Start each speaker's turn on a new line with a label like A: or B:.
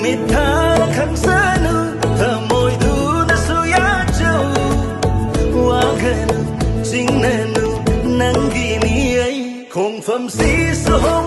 A: mịt tha khăn xa nu thơ môi thu na su ya châu hoa gần chính nè nu nắng ghi mi ấy không phẩm si số